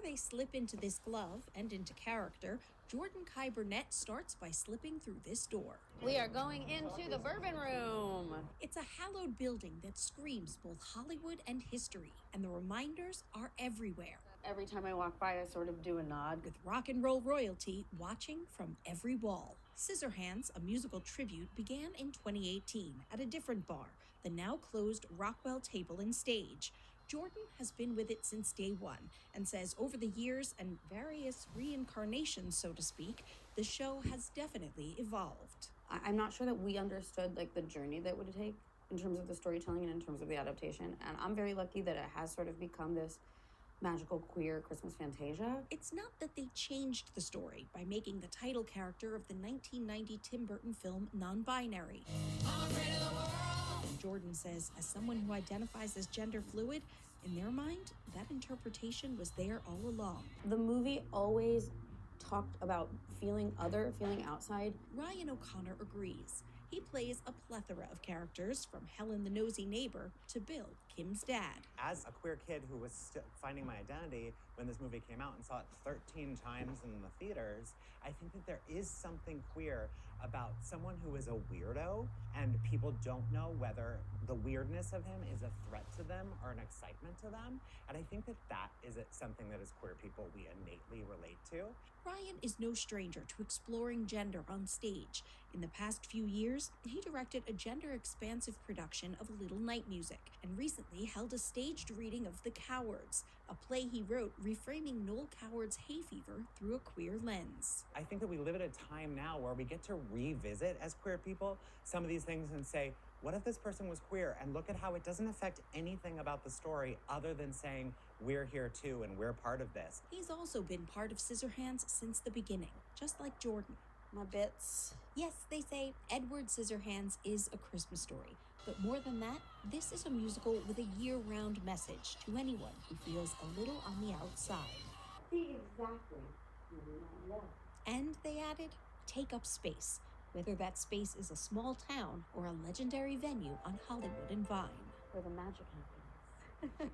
Before they slip into this glove and into character, Jordan Kai Burnett starts by slipping through this door. We are going into the Bourbon Room. It's a hallowed building that screams both Hollywood and history, and the reminders are everywhere. Every time I walk by, I sort of do a nod. With rock and roll royalty watching from every wall. Scissorhands, a musical tribute, began in 2018 at a different bar, the now closed Rockwell Table and Stage. Jordan has been with it since day one and says over the years and various reincarnations, so to speak, the show has definitely evolved. I'm not sure that we understood the journey that it would take in terms of the storytelling and in terms of the adaptation. And I'm very lucky that it has sort of become this magical queer Christmas fantasia. It's not that they changed the story by making the title character of the 1990 Tim Burton film non-binary. I'm afraid of the world. Jordan says, as someone who identifies as gender fluid, in their mind, that interpretation was there all along. The movie always talked about feeling other, feeling outside. Ryan O'Connor agrees. He plays a plethora of characters, from Helen the nosy neighbor to Bill, Kim's dad. As a queer kid who was still finding my identity when this movie came out and saw it 13 times in the theaters, I think that there is something queer about someone who is a weirdo and people don't know whether the weirdness of him is a threat to them or an excitement to them. And I think that that is something that as queer people we innately relate to. Ryan is no stranger to exploring gender on stage. In the past few years, he directed a gender-expansive production of Little Night Music and recently held a staged reading of The Cowards, a play he wrote reframing Noel Coward's hay fever through a queer lens. I think that we live at a time now where we get to revisit as queer people some of these things and say, what if this person was queer? And look at how it doesn't affect anything about the story other than saying, we're here too and we're part of this. He's also been part of Scissorhands since the beginning, just like Jordan. My bits. Yes, they say Edward Scissorhands is a Christmas story. But more than that, this is a musical with a year-round message to anyone who feels a little on the outside. See, exactly. And, they added, take up space, whether that space is a small town or a legendary venue on Hollywood and Vine. Where the magic happens.